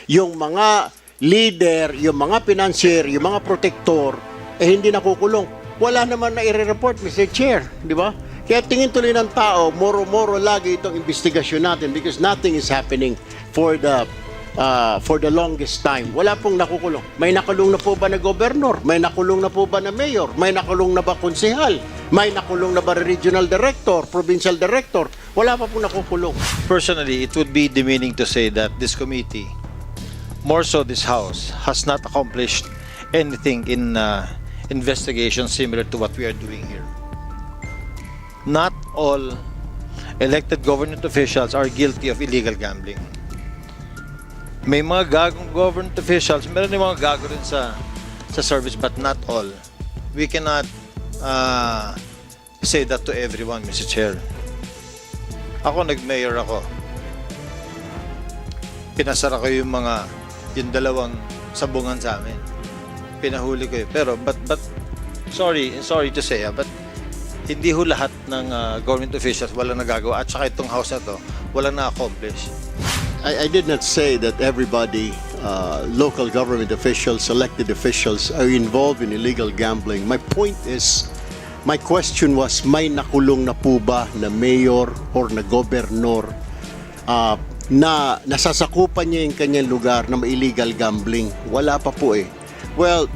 yung mga leader, yung mga financier, yung mga protector, hindi nakukulong. Wala naman na i-report, Mr. Chair, di ba? Kaya tingin tuloy ng tao, moro-moro lagi itong investigasyon natin because nothing is happening for the longest time. Wala pong nakukulong. May nakulong na po ba na gobernador? May nakulong na po ba na mayor? May nakulong na ba konsehal? May nakulong na ba regional director, provincial director? Wala pa pong nakukulong. Personally, it would be demeaning to say that this committee, more so this House, has not accomplished anything in investigation similar to what we are doing here. Not all elected government officials are guilty of illegal gambling. May mga gagong government officials, meron din mga gago rin sa service, but not all. We cannot say that to everyone, Mr. Chair. Ako, nag-mayor ako. Pinasara ko yung dalawang sabungan sa amin. Pinahuli ko yun. Pero, but sorry to say, but hindi ho lahat ng government officials walang nagagawa. At saka itong house na to, walang na-accomplish. I did not say that everybody, local government officials, elected officials, are involved in illegal gambling. My point is, my question was, may nakulong na po ba na mayor or na gobernador na nasasakupan niya yung kanyang lugar na may illegal gambling? Wala pa po eh. Well,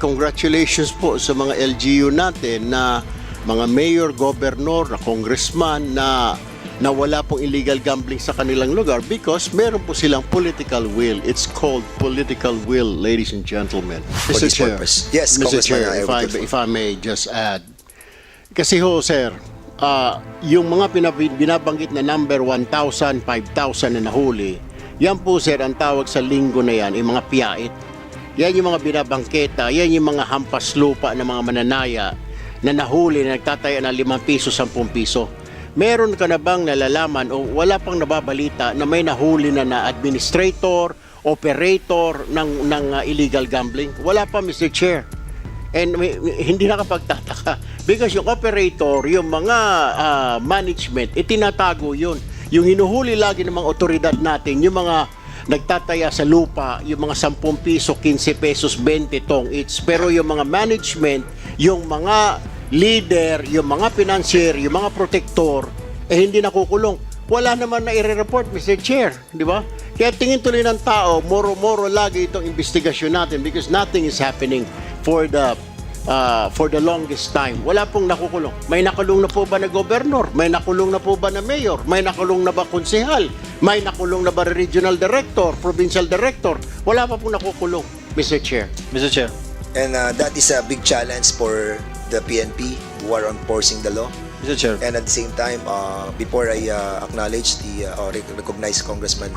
congratulations po sa mga LGU natin na mga mayor, gobernador, na congressman na wala pong illegal gambling sa kanilang lugar because meron po silang political will. It's called political will, ladies and gentlemen. For this purpose. Yes, Mr. Chair, Congressman, if I may just add. Kasi ho, sir, yung mga binabanggit na number 1,000, 5,000 na nahuli, yan po, sir, ang tawag sa linggo na yan, yung mga piyait. Yan yung mga binabangketa, yan yung mga hampas lupa ng mga mananaya na nahuli na nagtataya ng 5 piso, 10 piso. Meron ka na bang nalalaman o wala pang nababalita na may nahuli na administrator, operator ng illegal gambling? Wala pa, Mr. Chair. And hindi nakapagtataka because yung operator, yung mga management, itinatago yun. Yung hinuhuli lagi ng mga otoridad natin, yung mga nagtataya sa lupa, yung mga 10 piso, 15 pesos, 20 tong each. Pero yung mga management, yung mga leader, yung mga financier, yung mga protector, hindi nakukulong. Wala naman na i-report, Mr. Chair, di ba? Kaya tingin tuloy ng tao, moro-moro lagi itong investigasyon natin because nothing is happening for the longest time. Wala pong nakukulong. May nakulong na po ba na gobernador? May nakulong na po ba na mayor? May nakulong na ba konsehal? May nakulong na ba regional director, provincial director? Wala pa pong nakukulong, Mr. Chair. Mr. Chair. And that is a big challenge for the PNP who are enforcing the law. Mr. Chair. And at the same time, before I acknowledge or recognize Congressman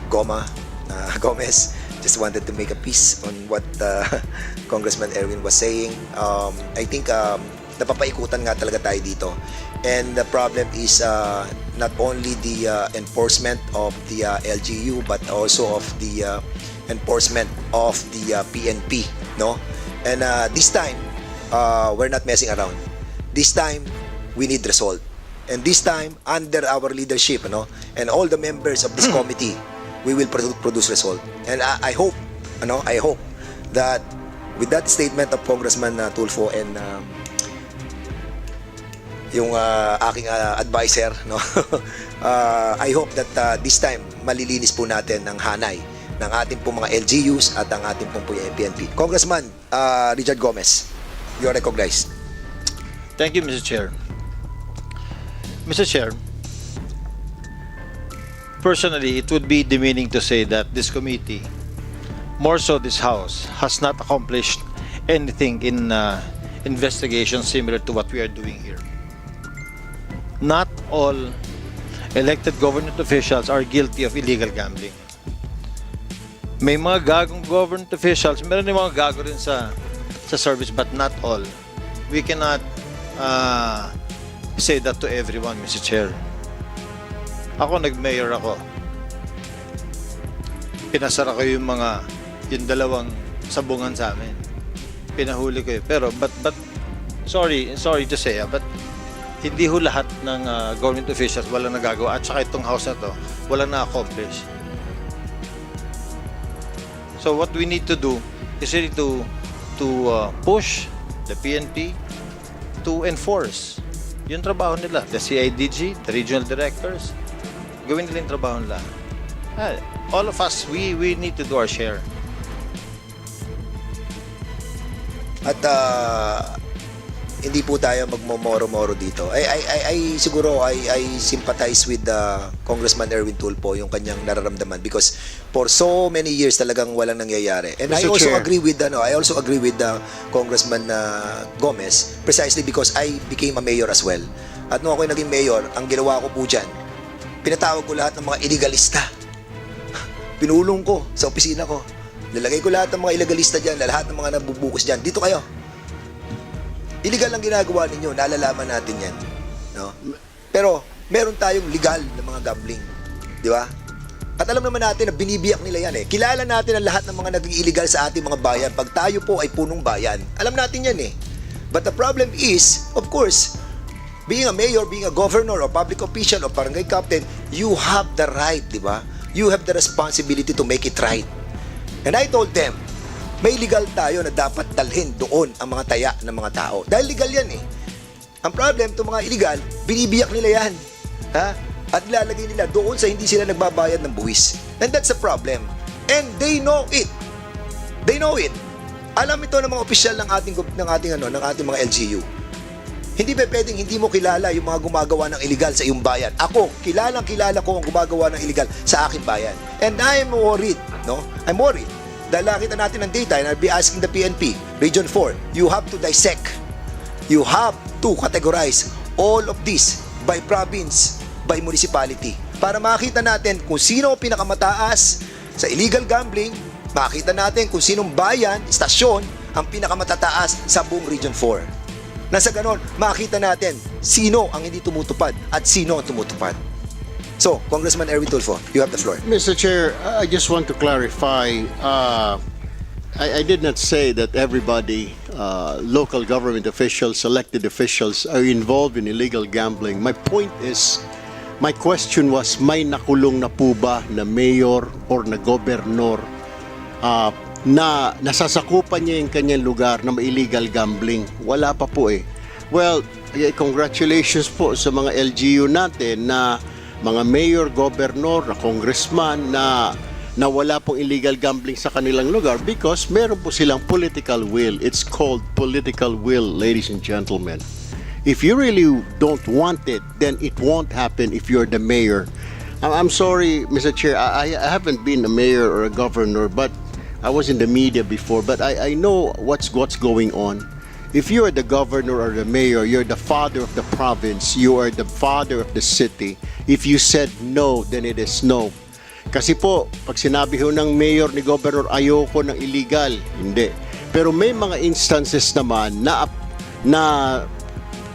Gomez, just wanted to make a piece on what Congressman Erwin was saying. I think napapaikutan nga talaga tayo dito. And the problem is not only the enforcement of the LGU but also of the enforcement of the PNP, no? And this time, we're not messing around. This time, we need result. And this time, under our leadership, no, and all the members of this committee, we will produce result. And I hope that with that statement of Congressman Tulfo and yung aking advisor, no, I hope that this time malilinis po natin ang hanay ng ating pong mga LGUs at ang ating pong PNP. Congressman Richard Gomez, you are recognized. Thank you, Mr. Chair. Mr. Chair, personally, it would be demeaning to say that this committee, more so this House, has not accomplished anything in investigation similar to what we are doing here. Not all elected government officials are guilty of illegal gambling. May mga gagong government officials, meron din mga gago rin sa service, but not all. We cannot say that to everyone, Mr. Chair. Ako, nag-mayor ako. Pinasara ko yung dalawang sabungan sa amin. Pinahuli ko yun. Pero, but sorry to say, but hindi ho lahat ng government officials walang nagagawa. At saka itong house na to, walang na-accomplish. So what we need to do is really to push the PNP to enforce yung trabaho nila. The CIDG, the regional directors, gawin nila yung trabaho nila. All of us, we need to do our share. At hindi po tayo magmomoro-moro dito. I siguro I sympathize with Congressman Erwin Tulfo yung kanyang nararamdaman because for so many years talagang walang nangyayari. And I Mr. also Chair. agree with Congressman Gomez precisely because I became a mayor as well. At nung ako naging mayor, ang ginawa ko po dyan, pinatawag ko lahat ng mga illegalista. Pinulong ko sa opisina ko. Nilagay ko lahat ng mga illegalista dyan, lahat ng mga nabubukas dyan. Dito kayo. Illegal ang ginagawa ninyo, nalalaman natin yan. No? Pero, meron tayong legal na mga gambling. Di ba? At alam naman natin na binibiyak nila yan eh. Kilala natin ang lahat ng mga naging illegal sa ating mga bayan. Pag tayo po ay punong bayan. Alam natin yan eh. But the problem is, of course, being a mayor, being a governor, or public official, or barangay captain, you have the right, di ba? You have the responsibility to make it right. And I told them, may legal tayo na dapat dalhin doon ang mga taya ng mga tao. Dahil legal yan eh. Ang problem, itong mga illegal, binibiyak nila yan. Ha? At ilalagay nila doon sa hindi sila nagbabayad ng buwis. And that's a problem. And they know it. They know it. Alam ito ng mga opisyal ng ating mga LGU. Hindi ba pwedeng hindi mo kilala yung mga gumagawa ng illegal sa iyong bayan? Ako, kilala ko ang gumagawa ng illegal sa aking bayan. And I'm worried, no? I'm worried. Dahil nakita natin ng data, and I'll be asking the PNP, Region 4, you have to dissect. You have to categorize all of this by province, by municipality. Para makita natin kung sino ang pinakamataas sa illegal gambling, makita natin kung sinong bayan, istasyon, ang pinakamatataas sa buong Region 4. Nasa ganon, makita natin sino ang hindi tumutupad at sino ang tumutupad. So, Congressman Erwin Tulfo, you have the floor. Mr. Chair, I just want to clarify. I did not say that everybody, local government officials, elected officials, are involved in illegal gambling. My point is, my question was, may nakulong na po ba na mayor or na gobernador na nasasakupan niya yung kanyang lugar na may illegal gambling? Wala pa po eh. Well, congratulations po sa mga LGU natin na mga mayor, governor, na congressman na wala pong illegal gambling sa kanilang lugar because meron po silang political will. It's called political will, ladies and gentlemen. If you really don't want it, then it won't happen if you're the mayor. I'm sorry, Mr. Chair, I haven't been a mayor or a governor, but I was in the media before, but I know what's going on. If you are the governor or the mayor, you're the father of the province, you are the father of the city. If you said no, then it is no. Kasi po, pag sinabi ho ng mayor ni governor, ayoko ng illegal, hindi. Pero may mga instances naman na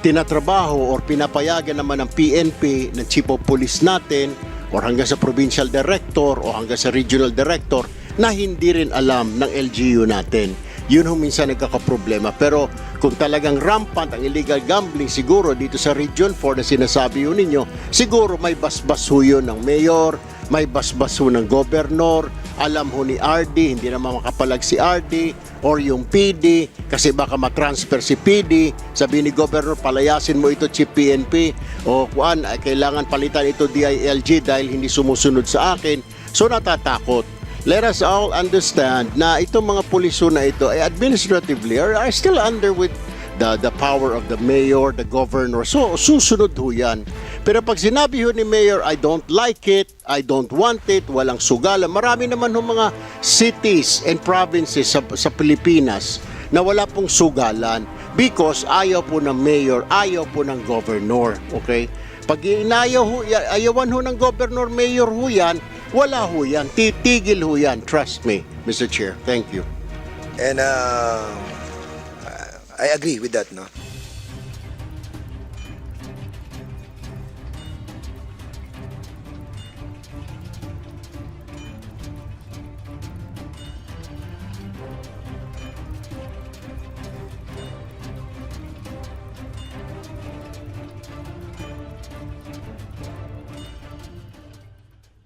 tinatrabaho or pinapayagan naman ng PNP, ng chief of police natin, or hanggang sa provincial director o hanggang sa regional director na hindi rin alam ng LGU natin. Yun ho minsan nagkakaproblema. Pero kung talagang rampant ang illegal gambling siguro dito sa Region 4 na sinasabi ho ninyo, siguro may basbas ho yun ng mayor, may basbas ho ng gobernador, alam ho ni RD, hindi naman makapalag si RD, or yung PD, kasi baka matransfer si PD, sabi ni gobernador, palayasin mo ito chief PNP, o kuan, kailangan palitan ito DILG dahil hindi sumusunod sa akin. So natatakot. Let us all understand na itong mga puliso na ito ay administratively are still under with the power of the mayor, the governor. So susunod ho yan. Pero pag sinabi ho ni mayor, I don't like it, I don't want it, walang sugalan. Marami naman ho mga cities and provinces sa Pilipinas na wala pong sugalan because ayaw po ng mayor, ayaw po ng governor. Okay? Pag ayawan ho ng governor, mayor ho yan, wala ho yan. Titigil ho yan. Trust me, Mr. Chair. Thank you. And I agree with that, no?